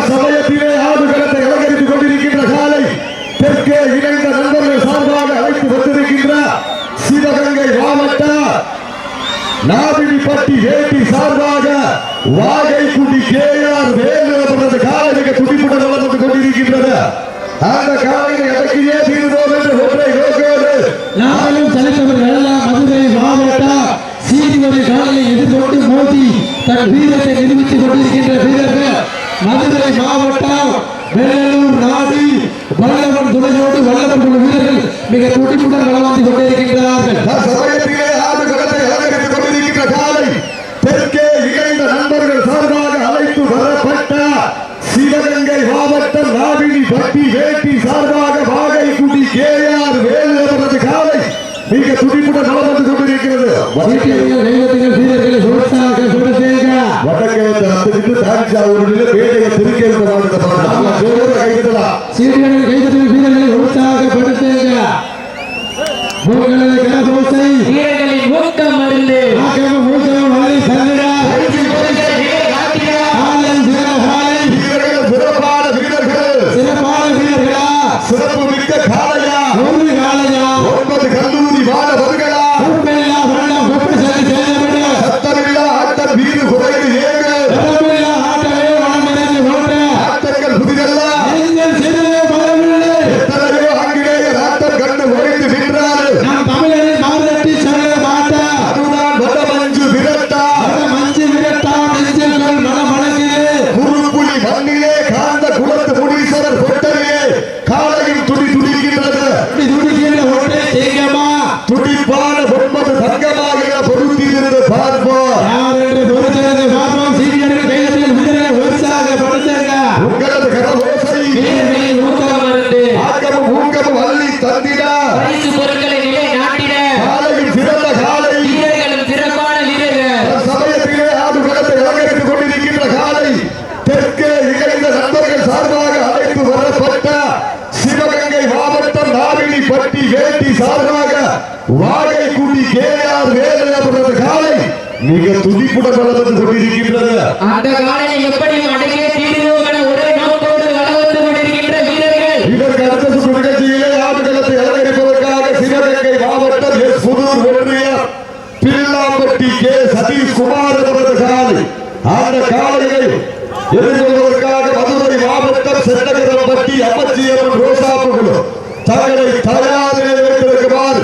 சமயத்திலே ஆடுகளத்தை அலங்கரித்துக் கொண்டிருக்கின்ற காலை தெற்கே இணைந்த நண்பர்கள் சார்பாக அழைத்து வந்திருக்கின்ற சிவகங்கை மாவட்ட நாவினிப்பட்டி வேட்டி சார்பாக வாகைக்குடி கேஆர் வேலுவது காலை மிக துடிப்புடன் வளர்ந்து கொண்டிருக்கின்றது. அந்த காலையை அடக்கியே தீர்வோம் என்று ஒன்றை நோக்கோடு நாளும் தலைத்தவர்கள் எல்லாம் மதுரை மாவட்ட சீனிவரை காலையை எதிர்கொண்டு மோதி தன் வீரத்தை நிரூபித்துக் கொண்டிருக்கின்ற வீரர்கள் மதுரை மாவட்டம் வெள்ளலூர் நாடு வல்லவன் துணையோடு வல்லவன் குழு வீரர்கள் மிக துடிப்புடன் வளர்ந்து கொண்டிருக்கின்றார்கள். கொண்டிருக்கின்ற காலை தெற்கே இணைந்த நண்பர்கள் சார்பாக அழைத்து வரப்பட்ட சிவகங்கை மாவட்டம் நாவினிப்பட்டி வேட்டி சார்பாக வாகைக்குடி கேஆர் வேலுவது காலை மிக துடிப்புடன் வளர்ந்து கொண்டிருக்கிறது. சிறப்பு மிக்க காலையா ஒன்பது கல்லூரி மாணவர்களா சத்தமில்லா ஆட்டம் வீடு குறைந்து ஆட்டங்கள் புதிதல்ல எத்தனையோ ஆங்கிலேயர் ஆட்டம் கண்டு உடைந்து நின்றார்கள். அதுதான் வடமஞ்சு விரட்டா குறுப்புலி மண்ணிலே காந்த குலத்து முனீஸ்வரர் கொட்டரிலே காலையும் துடி துடிக்கின்றது. துடிப்பான ஒன்பது தங்கமாக பொருத்தியிருந்து பார்ப்போம். உங்களது கரவோசை ஆக்கமும் ஊக்கமும் அள்ளி தந்திட காலையும் சிறந்த காலை சமயத்திலே ஆடுகளத்தை அலங்கரித்துக் கொண்டிருக்கின்ற காலை தெற்கே இணைந்த நண்பர்கள் சார்பாக அழைத்து வரப்பட்ட சிவகங்கை மாவட்டம் நாவினிப்பட்டி வேட்டி சார்பாக வாகைக்குடி கேஆர் வேலுவது காலை மிக துடிப்புடன் வளர்ந்து கொண்டிருக்கின்றது. அந்த காலையை எப்படி அடக்கிய தீர்வோம் என ஒரே நோக்கோடு வளர்ந்து கொண்டிருக்கின்ற வீரர்கள் இதற்கு அடுத்த சுற்று நிகழ்ச்சியிலே ஆடுகளத்தை அலங்கரிப்பதற்காக சிவகங்கை மாவட்டம் எஸ் புதூர் ஒன்றியம் பில்லாம்பட்டி கே சதீஷ் குமார் அவரது காலை அந்த காலையை எதிர்கொள்வதற்காக மதுரை மாவட்டம் சென்னகரம்பட்டி அம்மச்சியம்மன் ரோசாப்புகள் தங்களை தயாரிலே வைத்திருக்குமாறு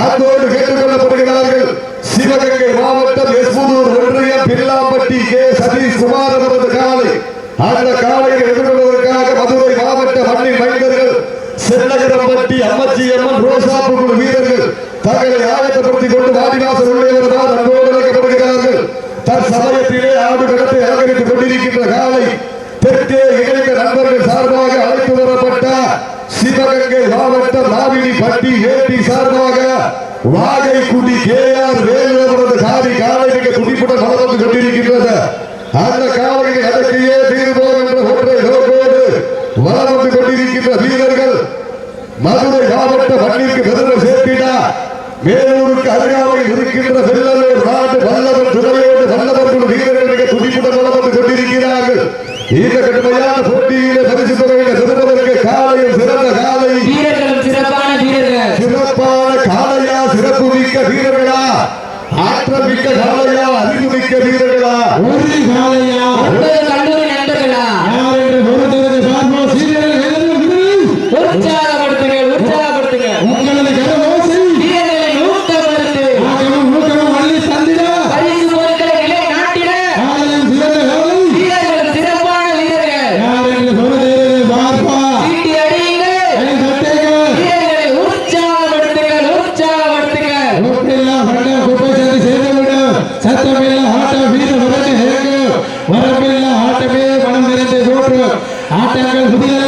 அன்போடு கேட்டுக் கொள்ளப்படுகிறார்கள். சிவகங்கை மாவட்டம் எஸ் புதூர் ஒன்றியம் பில்லாம்பட்டி கே சதீஷ் குமார் அவரது காலை அந்த காலையை எதிர்கொள்வதற்காக மதுரை மாவட்ட மண்ணின் மைந்தர்கள் சென்னகரம்பட்டி அம்மச்சியம்மன் ரோசாப்புகள் வீரர்கள் தங்களை ஆயத்தப்படுத்திக் கொண்டு வாடிவாசல் உள்ளவர்தான் அன்போடு அழைக்கப்படுகிறார்கள். தற்சமயத்திலே ஆடுகளத்தை அலங்கரித்துக் கொண்டிருக்கின்ற காலை தெற்கே இணைந்த நண்பர்கள் சார்பாக அழைத்து வரப்பட்ட சிவகங்கை மாவட்டம் நாவினிப்பட்டி வேட்டி சார்பாக வாகைக்குடி கேஆர் வேலுவது காலை மிக துடிப்புடன் வளர்ந்து கொண்டிருக்கின்றது. அந்த காலையை அடக்கியே தீர்வோம் என்ற ஒன்றை நோக்கோடு வளர்ந்து கொண்டிருக்கின்ற வீரர்கள் மதுரை மாவட்ட மண்ணிற்கு பெருமை சேர்த்தினா மேலூருக்கு அருகாமையில் இருக்கின்ற வெள்ளலூர் நாடு வல்லவன் துறையோடு வல்லவர்கள் வீரர்கள் மிக துடிப்புடன் வளர்ந்து கொண்டிருக்கிறார்கள். இந்த கடுமையான போட்டியிலே பரிசு தொகையை பெறுவதற்கு காலையில் சிறந்த காலை சிறப்பான காலையா சிறப்பு மிக்க வீரர்களா ஆற்றல் மிக்க காலையா அறிவு மிக்க வீரர்களா ஒரு காலையா கல்லூரி நண்பர்களா யார் என்று பொறுத்தவரை பார்ப்போம். உற்சாகப்படுத்துங்க உங்களது கரவோசை வீரர்களை ஊக்கப்படுத்து ஊக்கமும் அள்ளி தந்திட பரிசு பொருட்களை நிலை நாட்டிட காலையும் சிறந்த காலை வீரர்கள் சிறப்பான வீரர்கள் யார் என்று பொறுத்தவரை பார்ப்பா சீட்டி அடியுங்கள் வீரர்களை உற்சாகப்படுத்துங்கள் ஊட்டெல்லாம் பண்டம் குப்பை சேர்ந்து சேர்ந்துவிடும் சத்தமில்ல ஆட்டம் வீர வரட்டு வரம்பில்ல ஆட்டமே மனம் நிறைந்து போற்று ஆட்டங்கள் புதிய